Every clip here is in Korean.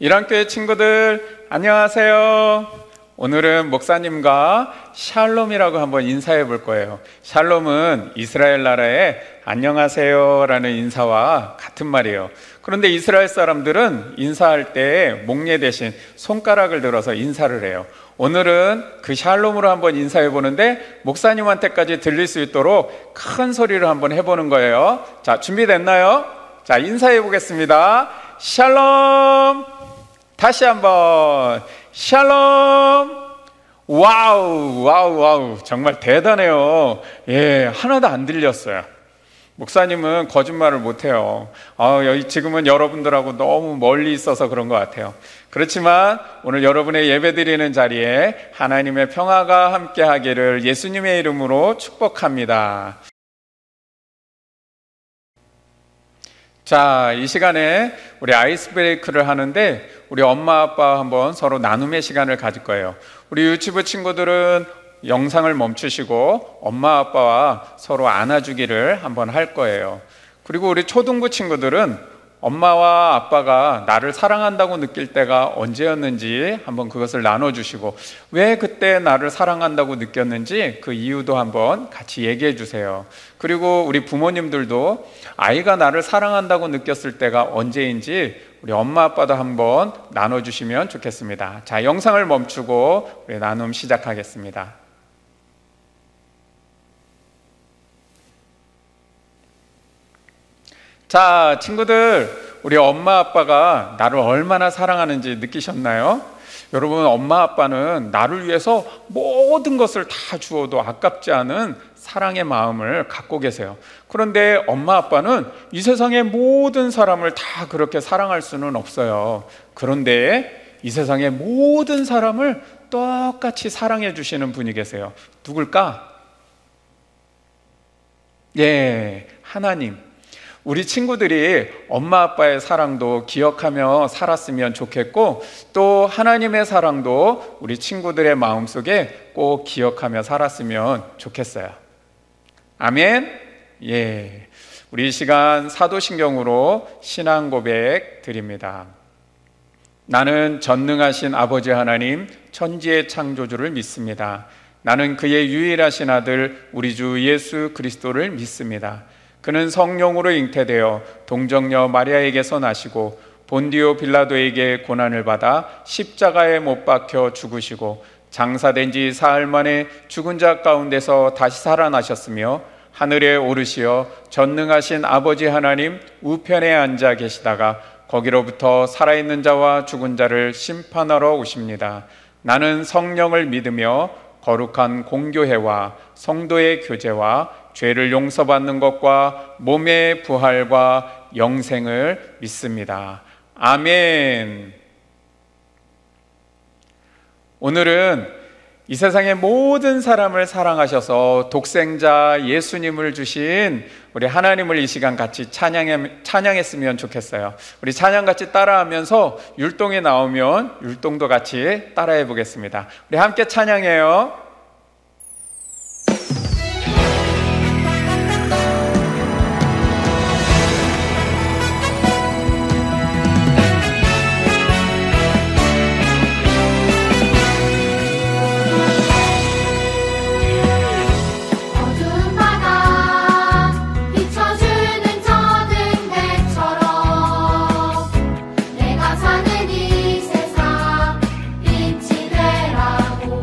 일안교회 친구들 안녕하세요. 오늘은 목사님과 샬롬이라고 한번 인사해 볼 거예요. 샬롬은 이스라엘 나라의 안녕하세요 라는 인사와 같은 말이에요. 그런데 이스라엘 사람들은 인사할 때 목례 대신 손가락을 들어서 인사를 해요. 오늘은 그 샬롬으로 한번 인사해 보는데 목사님한테까지 들릴 수 있도록 큰 소리로 한번 해보는 거예요. 자, 준비됐나요? 자, 인사해 보겠습니다. 샬롬. 다시 한번 샬롬. 와우 정말 대단해요. 하나도 안 들렸어요. 목사님은 거짓말을 못해요. 여기 지금은 여러분들하고 너무 멀리 있어서 그런 것 같아요. 그렇지만 오늘 여러분의 예배드리는 자리에 하나님의 평화가 함께 하기를 예수님의 이름으로 축복합니다. 자, 이 시간에 우리 아이스 브레이크를 하는데 우리 엄마 아빠 한번 서로 나눔의 시간을 가질 거예요. 우리 유치부 친구들은 영상을 멈추시고 엄마 아빠와 서로 안아주기를 한번 할 거예요. 그리고 우리 초등부 친구들은 엄마와 아빠가 나를 사랑한다고 느낄 때가 언제였는지 한번 그것을 나눠주시고 왜 그때 나를 사랑한다고 느꼈는지 그 이유도 한번 같이 얘기해 주세요. 그리고 우리 부모님들도 아이가 나를 사랑한다고 느꼈을 때가 언제인지 우리 엄마 아빠도 한번 나눠주시면 좋겠습니다. 자, 영상을 멈추고 우리 나눔 시작하겠습니다. 자, 친구들, 우리 엄마 아빠가 나를 얼마나 사랑하는지 느끼셨나요? 여러분, 엄마 아빠는 나를 위해서 모든 것을 다 주어도 아깝지 않은 사랑의 마음을 갖고 계세요. 그런데 엄마 아빠는 이 세상의 모든 사람을 다 그렇게 사랑할 수는 없어요. 그런데 이 세상의 모든 사람을 똑같이 사랑해 주시는 분이 계세요. 누굴까? 하나님. 우리 친구들이 엄마 아빠의 사랑도 기억하며 살았으면 좋겠고 또 하나님의 사랑도 우리 친구들의 마음속에 꼭 기억하며 살았으면 좋겠어요. 아멘. 우리 이 시간 사도신경으로 신앙 고백 드립니다. 나는 전능하신 아버지 하나님 천지의 창조주를 믿습니다. 나는 그의 유일하신 아들 우리 주 예수 그리스도를 믿습니다. 그는 성령으로 잉태되어 동정녀 마리아에게서 나시고 본디오 빌라도에게 고난을 받아 십자가에 못 박혀 죽으시고 장사된 지 사흘 만에 죽은 자 가운데서 다시 살아나셨으며 하늘에 오르시어 전능하신 아버지 하나님 우편에 앉아 계시다가 거기로부터 살아있는 자와 죽은 자를 심판하러 오십니다. 나는 성령을 믿으며 거룩한 공교회와 성도의 교제와 죄를 용서받는 것과 몸의 부활과 영생을 믿습니다. 아멘. 오늘은 이 세상의 모든 사람을 사랑하셔서 독생자 예수님을 주신 우리 하나님을 이 시간 같이 찬양했으면 좋겠어요. 우리 찬양 같이 따라하면서 율동이 나오면 율동도 같이 따라해 보겠습니다. 우리 함께 찬양해요. 사는 이 세상 빛이 되라고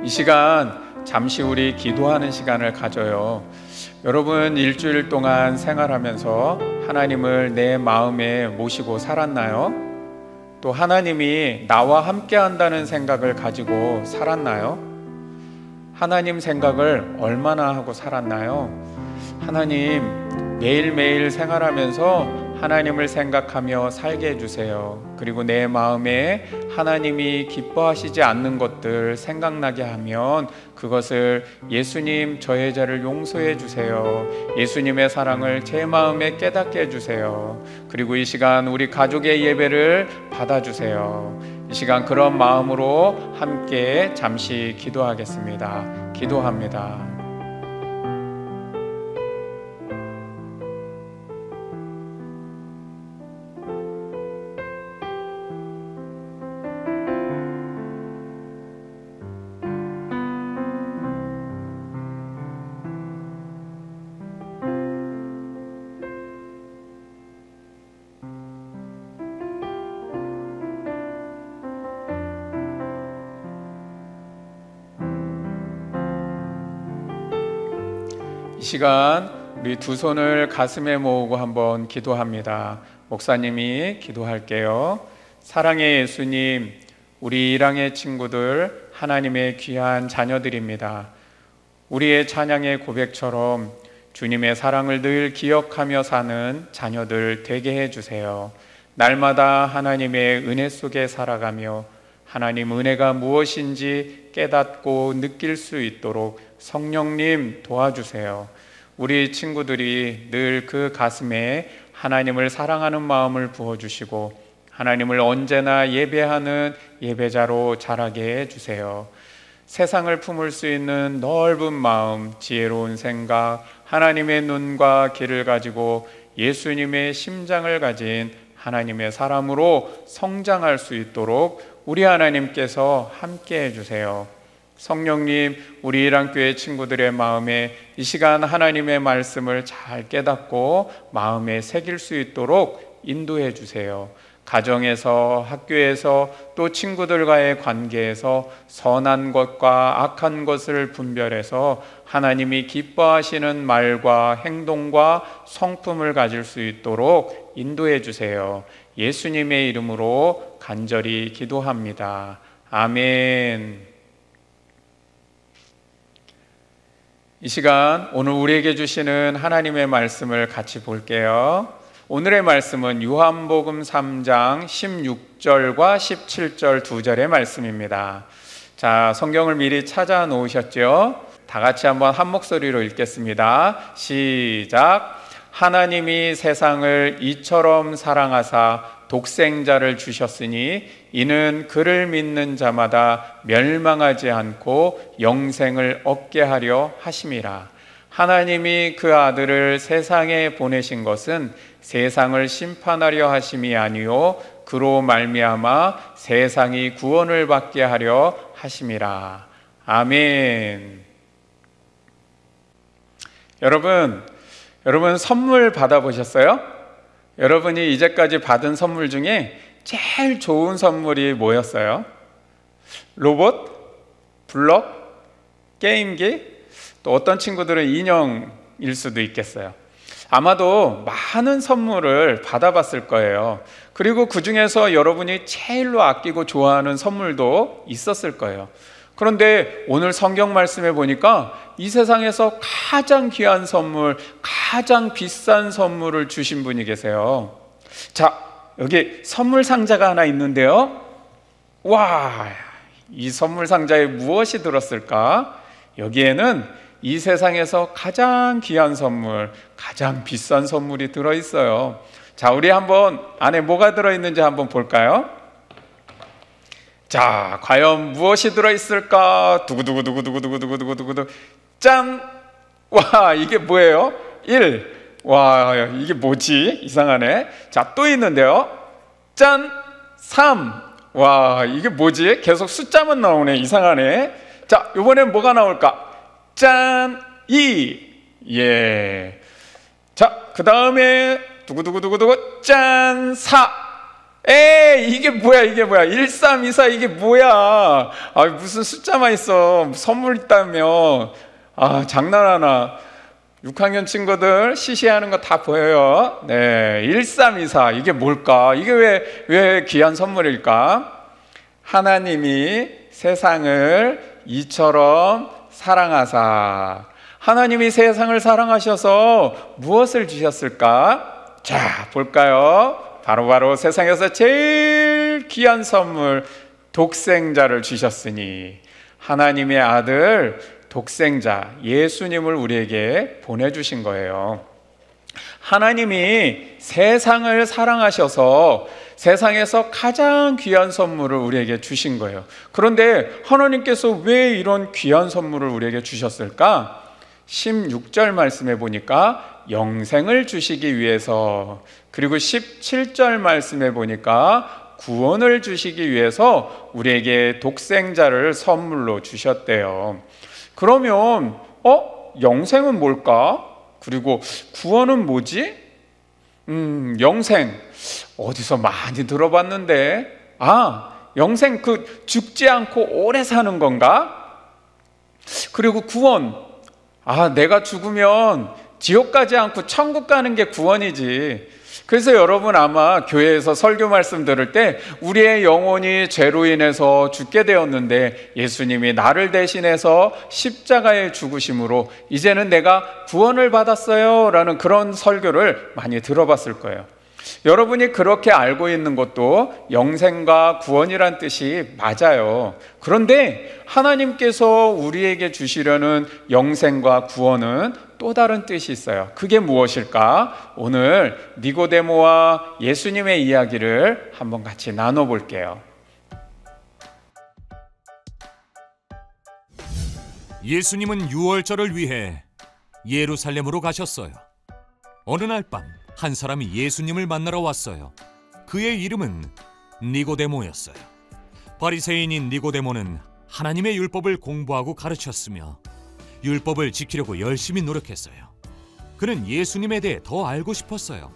이 시간 잠시 우리 기도하는 시간을 가져요. 여러분 일주일 동안 생활하면서 하나님을 내 마음에 모시고 살았나요? 또 하나님이 나와 함께 한다는 생각을 가지고 살았나요? 하나님 생각을 얼마나 하고 살았나요? 하나님, 매일매일 생활하면서 하나님을 생각하며 살게 해주세요. 그리고 내 마음에 하나님이 기뻐하시지 않는 것들 생각나게 하면 그것을 예수님 저의 죄를 용서해 주세요. 예수님의 사랑을 제 마음에 깨닫게 해주세요. 그리고 이 시간 우리 가족의 예배를 받아주세요. 이 시간 그런 마음으로 함께 잠시 기도하겠습니다. 기도합니다. 이 시간 우리 두 손을 가슴에 모으고 한번 기도합니다. 목사님이 기도할게요. 사랑의 예수님, 우리 일항의 친구들 하나님의 귀한 자녀들입니다. 우리의 찬양의 고백처럼 주님의 사랑을 늘 기억하며 사는 자녀들 되게 해주세요. 날마다 하나님의 은혜 속에 살아가며 하나님 은혜가 무엇인지 깨닫고 느낄 수 있도록 성령님 도와주세요. 우리 친구들이 늘 그 가슴에 하나님을 사랑하는 마음을 부어주시고 하나님을 언제나 예배하는 예배자로 자라게 해주세요. 세상을 품을 수 있는 넓은 마음, 지혜로운 생각, 하나님의 눈과 귀를 가지고 예수님의 심장을 가진 하나님의 사람으로 성장할 수 있도록 우리 하나님께서 함께 해주세요. 성령님, 우리 일항교회 친구들의 마음에 이 시간 하나님의 말씀을 잘 깨닫고 마음에 새길 수 있도록 인도해 주세요. 가정에서, 학교에서, 또 친구들과의 관계에서 선한 것과 악한 것을 분별해서 하나님이 기뻐하시는 말과 행동과 성품을 가질 수 있도록 인도해 주세요. 예수님의 이름으로 간절히 기도합니다. 아멘. 이 시간 오늘 우리에게 주시는 하나님의 말씀을 같이 볼게요. 오늘의 말씀은 요한복음 3장 16절과 17절 두 절의 말씀입니다. 자, 성경을 미리 찾아 놓으셨죠? 다 같이 한번 한 목소리로 읽겠습니다. 시작. 하나님이 세상을 이처럼 사랑하사 독생자를 주셨으니 이는 그를 믿는 자마다 멸망하지 않고 영생을 얻게 하려 하심이라. 하나님이 그 아들을 세상에 보내신 것은 세상을 심판하려 하심이 아니요 그로 말미암아 세상이 구원을 받게 하려 하심이라. 아멘. 여러분 선물 받아보셨어요? 여러분이 이제까지 받은 선물 중에 제일 좋은 선물이 뭐였어요? 로봇? 블럭? 게임기? 또 어떤 친구들은 인형일 수도 있겠어요. 아마도 많은 선물을 받아봤을 거예요. 그리고 그 중에서 여러분이 제일로 아끼고 좋아하는 선물도 있었을 거예요. 그런데 오늘 성경 말씀에 보니까 이 세상에서 가장 귀한 선물, 가장 비싼 선물을 주신 분이 계세요. 자, 여기 선물 상자가 하나 있는데요. 와, 이 선물 상자에 무엇이 들었을까? 여기에는 이 세상에서 가장 귀한 선물, 가장 비싼 선물이 들어있어요. 자, 우리 한번 안에 뭐가 들어있는지 한번 볼까요? 자, 과연 무엇이 들어있을까? 두구두구두구두구두구두구두구두구. 짠! 와, 이게 뭐예요? 1. 와, 이게 뭐지? 이상하네. 자, 또 있는데요. 짠! 3. 와, 이게 뭐지? 계속 숫자만 나오네. 이상하네. 자, 이번엔 뭐가 나올까? 짠! 2. 예. 자, 그 다음에 두구두구두구두구. 짠! 4. 이게 뭐야, 이게 뭐야. 1324 이게 뭐야. 무슨 숫자만 있어. 선물 있다며. 장난하나. 6학년 친구들 시시하는 거 다 보여요. 네, 1324 이게 뭘까? 이게 왜 귀한 선물일까? 하나님이 세상을 이처럼 사랑하사. 하나님이 세상을 사랑하셔서 무엇을 주셨을까? 자, 볼까요? 바로 세상에서 제일 귀한 선물, 독생자를 주셨으니, 하나님의 아들 독생자 예수님을 우리에게 보내주신 거예요. 하나님이 세상을 사랑하셔서 세상에서 가장 귀한 선물을 우리에게 주신 거예요. 그런데 하나님께서 왜 이런 귀한 선물을 우리에게 주셨을까? 16절 말씀에 보니까 영생을 주시기 위해서, 그리고 17절 말씀에 보니까 구원을 주시기 위해서 우리에게 독생자를 선물로 주셨대요. 그러면 영생은 뭘까? 그리고 구원은 뭐지? 영생 어디서 많이 들어봤는데, 영생 죽지 않고 오래 사는 건가? 그리고 구원, 내가 죽으면 지옥 가지 않고 천국 가는 게 구원이지. 그래서 여러분 아마 교회에서 설교 말씀 들을 때 우리의 영혼이 죄로 인해서 죽게 되었는데 예수님이 나를 대신해서 십자가에 죽으심으로 이제는 내가 구원을 받았어요 라는 그런 설교를 많이 들어봤을 거예요. 여러분이 그렇게 알고 있는 것도 영생과 구원이란 뜻이 맞아요. 그런데 하나님께서 우리에게 주시려는 영생과 구원은 또 다른 뜻이 있어요. 그게 무엇일까? 오늘 니고데모와 예수님의 이야기를 한번 같이 나눠볼게요. 예수님은 유월절을 위해 예루살렘으로 가셨어요. 어느 날 밤 한 사람이 예수님을 만나러 왔어요. 그의 이름은 니고데모였어요. 바리새인인 니고데모는 하나님의 율법을 공부하고 가르쳤으며 율법을 지키려고 열심히 노력했어요. 그는 예수님에 대해 더 알고 싶었어요.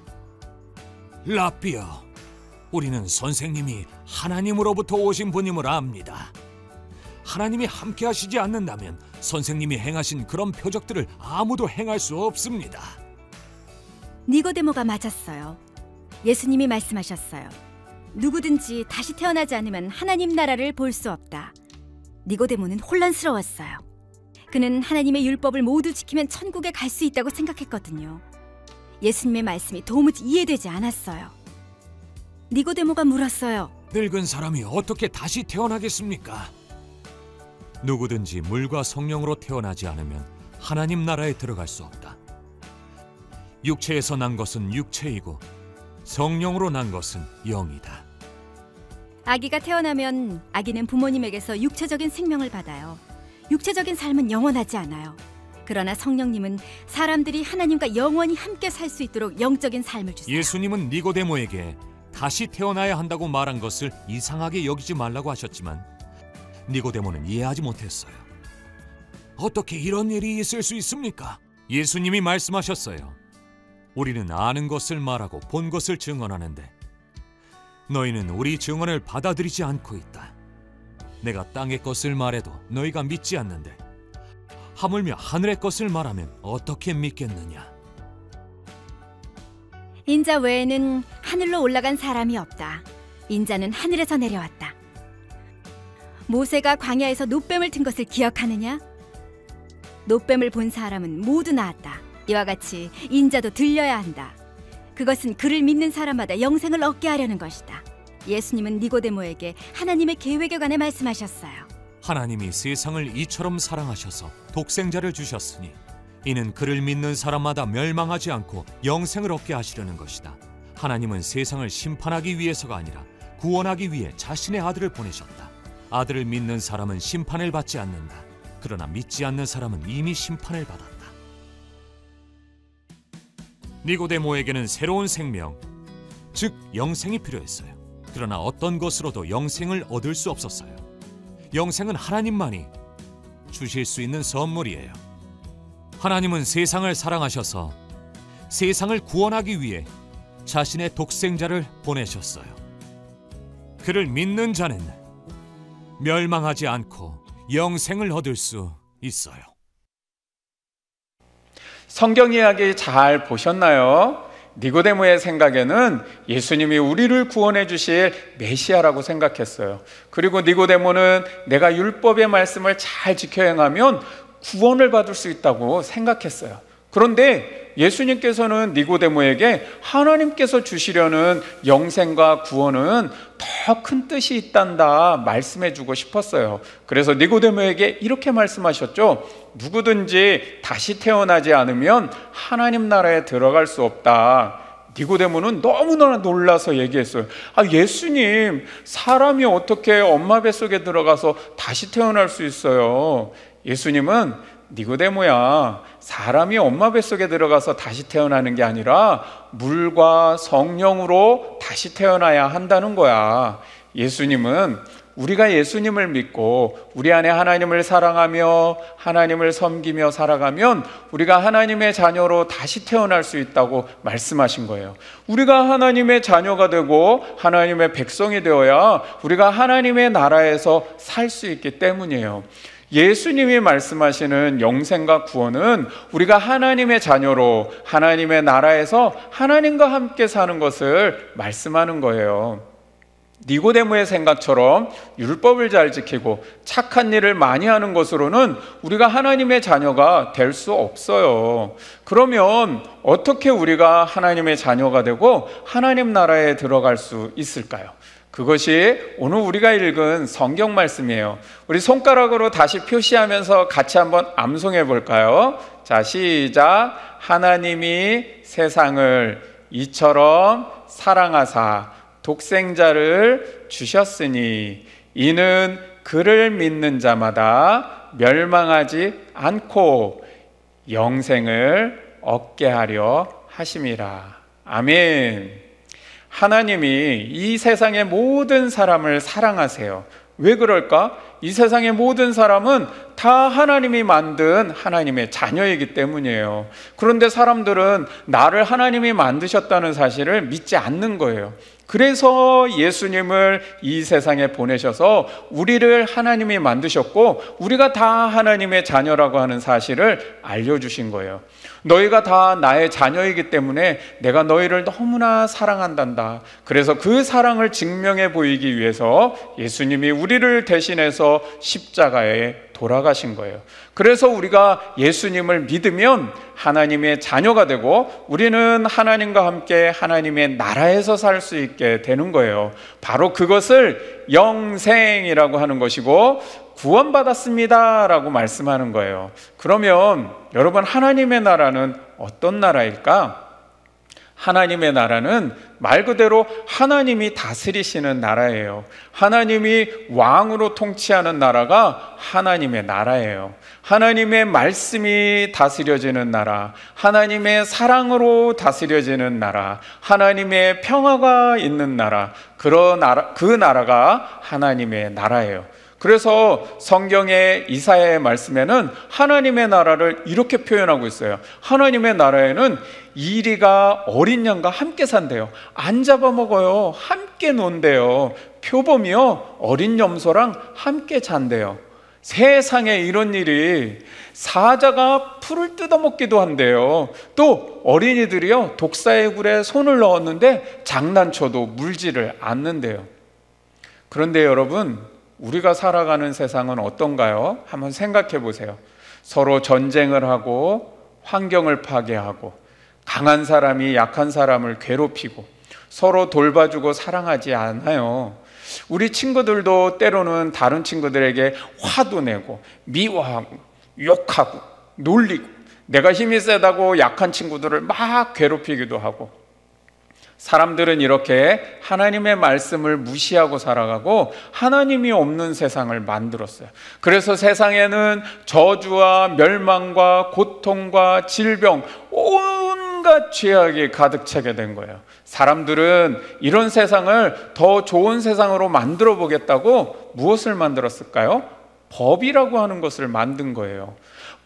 라삐여, 우리는 선생님이 하나님으로부터 오신 분임을 압니다. 하나님이 함께 하시지 않는다면 선생님이 행하신 그런 표적들을 아무도 행할 수 없습니다. 니고데모가 맞았어요. 예수님이 말씀하셨어요. 누구든지 다시 태어나지 않으면 하나님 나라를 볼 수 없다. 니고데모는 혼란스러웠어요. 그는 하나님의 율법을 모두 지키면 천국에 갈 수 있다고 생각했거든요. 예수님의 말씀이 도무지 이해되지 않았어요. 니고데모가 물었어요. 늙은 사람이 어떻게 다시 태어나겠습니까? 누구든지 물과 성령으로 태어나지 않으면 하나님 나라에 들어갈 수 없다. 육체에서 난 것은 육체이고 성령으로 난 것은 영이다. 아기가 태어나면 아기는 부모님에게서 육체적인 생명을 받아요. 육체적인 삶은 영원하지 않아요. 그러나 성령님은 사람들이 하나님과 영원히 함께 살 수 있도록 영적인 삶을 주세요. 예수님은 니고데모에게 다시 태어나야 한다고 말한 것을 이상하게 여기지 말라고 하셨지만 니고데모는 이해하지 못했어요. 어떻게 이런 일이 있을 수 있습니까? 예수님이 말씀하셨어요. 우리는 아는 것을 말하고 본 것을 증언하는데 너희는 우리 증언을 받아들이지 않고 있다. 내가 땅의 것을 말해도 너희가 믿지 않는데 하물며 하늘의 것을 말하면 어떻게 믿겠느냐? 인자 외에는 하늘로 올라간 사람이 없다. 인자는 하늘에서 내려왔다. 모세가 광야에서 놋뱀을 튼 것을 기억하느냐? 놋뱀을 본 사람은 모두 나았다. 이와 같이 인자도 들려야 한다. 그것은 그를 믿는 사람마다 영생을 얻게 하려는 것이다. 예수님은 니고데모에게 하나님의 계획에 관해 말씀하셨어요. 하나님이 세상을 이처럼 사랑하셔서 독생자를 주셨으니 이는 그를 믿는 사람마다 멸망하지 않고 영생을 얻게 하시려는 것이다. 하나님은 세상을 심판하기 위해서가 아니라 구원하기 위해 자신의 아들을 보내셨다. 아들을 믿는 사람은 심판을 받지 않는다. 그러나 믿지 않는 사람은 이미 심판을 받았다. 니고데모에게는 새로운 생명, 즉 영생이 필요했어요. 그러나 어떤 것으로도 영생을 얻을 수 없었어요. 영생은 하나님만이 주실 수 있는 선물이에요. 하나님은 세상을 사랑하셔서 세상을 구원하기 위해 자신의 독생자를 보내셨어요. 그를 믿는 자는 멸망하지 않고 영생을 얻을 수 있어요. 성경 이야기 잘 보셨나요? 니고데모의 생각에는 예수님이 우리를 구원해 주실 메시아라고 생각했어요. 그리고 니고데모는 내가 율법의 말씀을 잘 지켜 행하면 구원을 받을 수 있다고 생각했어요. 그런데 예수님께서는 니고데모에게 하나님께서 주시려는 영생과 구원은 더 큰 뜻이 있단다 말씀해 주고 싶었어요. 그래서 니고데모에게 이렇게 말씀하셨죠. 누구든지 다시 태어나지 않으면 하나님 나라에 들어갈 수 없다. 니고데모는 너무나 놀라서 얘기했어요. 예수님, 사람이 어떻게 엄마 뱃속에 들어가서 다시 태어날 수 있어요? 예수님은 니고데모야, 사람이 엄마 뱃속에 들어가서 다시 태어나는 게 아니라 물과 성령으로 다시 태어나야 한다는 거야. 예수님은 우리가 예수님을 믿고 우리 안에 하나님을 사랑하며 하나님을 섬기며 살아가면 우리가 하나님의 자녀로 다시 태어날 수 있다고 말씀하신 거예요. 우리가 하나님의 자녀가 되고 하나님의 백성이 되어야 우리가 하나님의 나라에서 살 수 있기 때문이에요. 예수님이 말씀하시는 영생과 구원은 우리가 하나님의 자녀로 하나님의 나라에서 하나님과 함께 사는 것을 말씀하는 거예요. 니고데모의 생각처럼 율법을 잘 지키고 착한 일을 많이 하는 것으로는 우리가 하나님의 자녀가 될 수 없어요. 그러면 어떻게 우리가 하나님의 자녀가 되고 하나님 나라에 들어갈 수 있을까요? 그것이 오늘 우리가 읽은 성경 말씀이에요. 우리 손가락으로 다시 표시하면서 같이 한번 암송해 볼까요? 자, 시작. 하나님이 세상을 이처럼 사랑하사 독생자를 주셨으니 이는 그를 믿는 자마다 멸망하지 않고 영생을 얻게 하려 하심이라. 아멘. 하나님이 이 세상의 모든 사람을 사랑하세요. 왜 그럴까? 이 세상의 모든 사람은 다 하나님이 만든 하나님의 자녀이기 때문이에요. 그런데 사람들은 나를 하나님이 만드셨다는 사실을 믿지 않는 거예요. 그래서 예수님을 이 세상에 보내셔서 우리를 하나님이 만드셨고 우리가 다 하나님의 자녀라고 하는 사실을 알려주신 거예요. 너희가 다 나의 자녀이기 때문에 내가 너희를 너무나 사랑한단다. 그래서 그 사랑을 증명해 보이기 위해서 예수님이 우리를 대신해서 십자가에 돌아가신 거예요. 그래서 우리가 예수님을 믿으면 하나님의 자녀가 되고 우리는 하나님과 함께 하나님의 나라에서 살 수 있게 되는 거예요. 바로 그것을 영생이라고 하는 것이고 구원받았습니다 라고 말씀하는 거예요. 그러면 여러분, 하나님의 나라는 어떤 나라일까? 하나님의 나라는 말 그대로 하나님이 다스리시는 나라예요. 하나님이 왕으로 통치하는 나라가 하나님의 나라예요. 하나님의 말씀이 다스려지는 나라, 하나님의 사랑으로 다스려지는 나라, 하나님의 평화가 있는 나라, 그 나라가 하나님의 나라예요. 그래서 성경의 이사야의 말씀에는 하나님의 나라를 이렇게 표현하고 있어요. 하나님의 나라에는 이리가 어린 양과 함께 산대요. 안 잡아먹어요. 함께 논대요. 표범이요 어린 염소랑 함께 잔대요. 세상에 이런 일이, 사자가 풀을 뜯어먹기도 한대요. 또 어린이들이요 독사의 굴에 손을 넣었는데 장난쳐도 물지를 않는데요. 그런데 여러분, 우리가 살아가는 세상은 어떤가요? 한번 생각해 보세요. 서로 전쟁을 하고 환경을 파괴하고 강한 사람이 약한 사람을 괴롭히고 서로 돌봐주고 사랑하지 않아요. 우리 친구들도 때로는 다른 친구들에게 화도 내고 미워하고 욕하고 놀리고 내가 힘이 세다고 약한 친구들을 막 괴롭히기도 하고, 사람들은 이렇게 하나님의 말씀을 무시하고 살아가고 하나님이 없는 세상을 만들었어요. 그래서 세상에는 저주와 멸망과 고통과 질병, 온갖 죄악이 가득 차게 된 거예요. 사람들은 이런 세상을 더 좋은 세상으로 만들어 보겠다고 무엇을 만들었을까요? 법이라고 하는 것을 만든 거예요.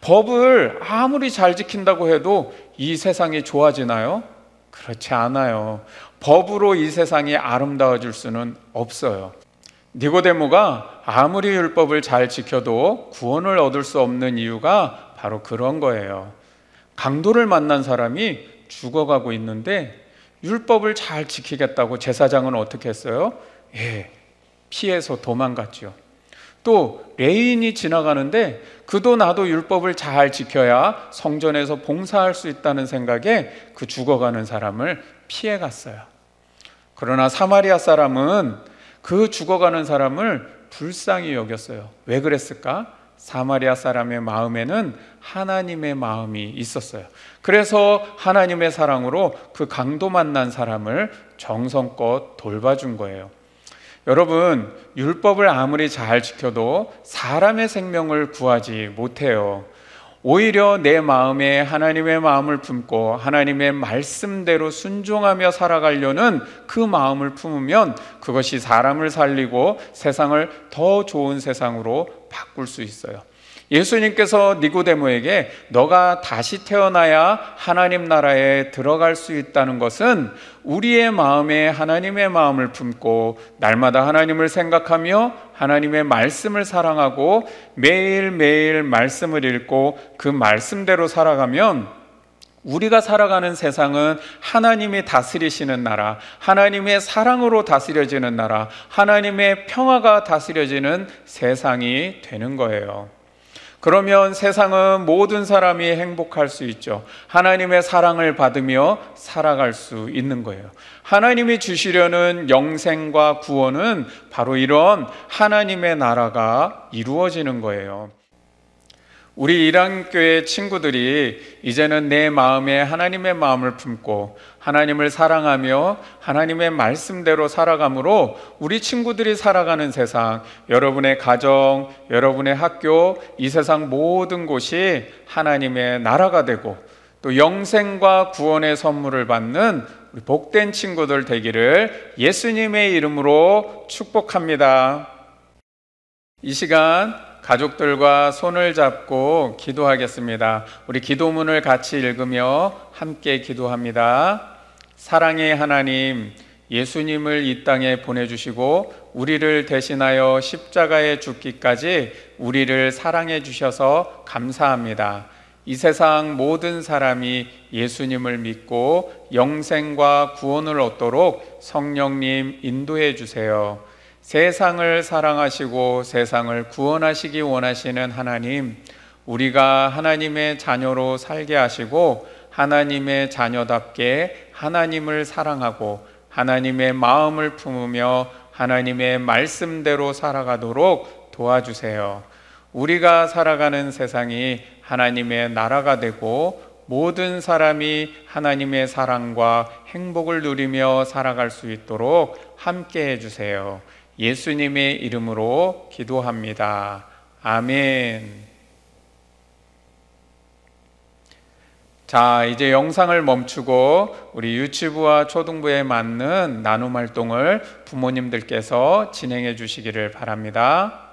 법을 아무리 잘 지킨다고 해도 이 세상이 좋아지나요? 그렇지 않아요. 법으로 이 세상이 아름다워질 수는 없어요. 니고데모가 아무리 율법을 잘 지켜도 구원을 얻을 수 없는 이유가 바로 그런 거예요. 강도를 만난 사람이 죽어가고 있는데 율법을 잘 지키겠다고 제사장은 어떻게 했어요? 피해서 도망갔죠. 또 레인이 지나가는데 그도 나도 율법을 잘 지켜야 성전에서 봉사할 수 있다는 생각에 그 죽어가는 사람을 피해갔어요. 그러나 사마리아 사람은 그 죽어가는 사람을 불쌍히 여겼어요. 왜 그랬을까? 사마리아 사람의 마음에는 하나님의 마음이 있었어요. 그래서 하나님의 사랑으로 그 강도 만난 사람을 정성껏 돌봐준 거예요. 여러분, 율법을 아무리 잘 지켜도 사람의 생명을 구하지 못해요. 오히려 내 마음에 하나님의 마음을 품고 하나님의 말씀대로 순종하며 살아가려는 그 마음을 품으면 그것이 사람을 살리고 세상을 더 좋은 세상으로 바꿀 수 있어요. 예수님께서 니고데모에게 너가 다시 태어나야 하나님 나라에 들어갈 수 있다는 것은 우리의 마음에 하나님의 마음을 품고 날마다 하나님을 생각하며 하나님의 말씀을 사랑하고 매일매일 말씀을 읽고 그 말씀대로 살아가면 우리가 살아가는 세상은 하나님이 다스리시는 나라, 하나님의 사랑으로 다스려지는 나라, 하나님의 평화가 다스려지는 세상이 되는 거예요. 그러면 세상은 모든 사람이 행복할 수 있죠. 하나님의 사랑을 받으며 살아갈 수 있는 거예요. 하나님이 주시려는 영생과 구원은 바로 이런 하나님의 나라가 이루어지는 거예요. 우리 일안교회 친구들이 이제는 내 마음에 하나님의 마음을 품고 하나님을 사랑하며 하나님의 말씀대로 살아가므로 우리 친구들이 살아가는 세상, 여러분의 가정, 여러분의 학교, 이 세상 모든 곳이 하나님의 나라가 되고 또 영생과 구원의 선물을 받는 우리 복된 친구들 되기를 예수님의 이름으로 축복합니다. 이 시간 가족들과 손을 잡고 기도하겠습니다. 우리 기도문을 같이 읽으며 함께 기도합니다. 사랑의 하나님, 예수님을 이 땅에 보내주시고 우리를 대신하여 십자가에 죽기까지 우리를 사랑해 주셔서 감사합니다. 이 세상 모든 사람이 예수님을 믿고 영생과 구원을 얻도록 성령님 인도해 주세요. 세상을 사랑하시고 세상을 구원하시기 원하시는 하나님, 우리가 하나님의 자녀로 살게 하시고 하나님의 자녀답게 하나님을 사랑하고 하나님의 마음을 품으며 하나님의 말씀대로 살아가도록 도와주세요. 우리가 살아가는 세상이 하나님의 나라가 되고 모든 사람이 하나님의 사랑과 행복을 누리며 살아갈 수 있도록 함께 해주세요. 예수님의 이름으로 기도합니다. 아멘. 자, 이제 영상을 멈추고 우리 유치부와 초등부에 맞는 나눔 활동을 부모님들께서 진행해 주시기를 바랍니다.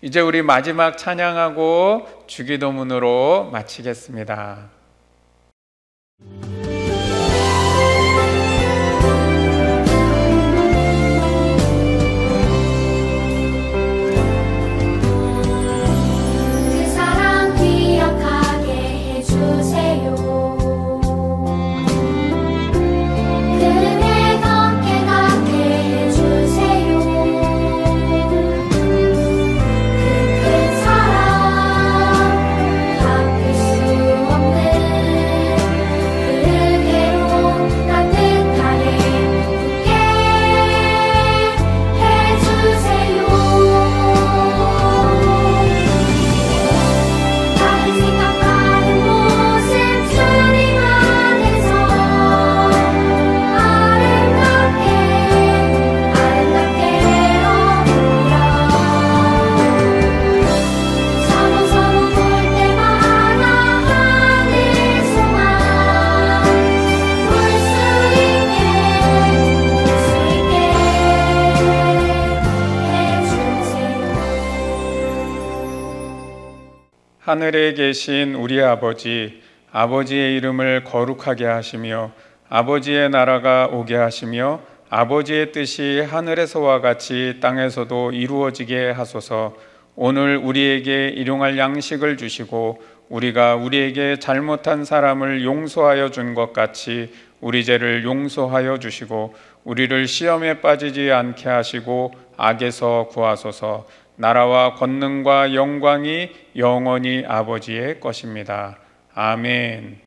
이제 우리 마지막 찬양하고 주기도문으로 마치겠습니다. 그 사랑 바꿀 수 없는 하늘에 계신 우리 아버지, 아버지의 이름을 거룩하게 하시며 아버지의 나라가 오게 하시며 아버지의 뜻이 하늘에서와 같이 땅에서도 이루어지게 하소서. 오늘 우리에게 일용할 양식을 주시고 우리가 우리에게 잘못한 사람을 용서하여 준 것 같이 우리 죄를 용서하여 주시고 우리를 시험에 빠지지 않게 하시고 악에서 구하소서. 나라와 권능과 영광이 영원히 아버지의 것입니다. 아멘.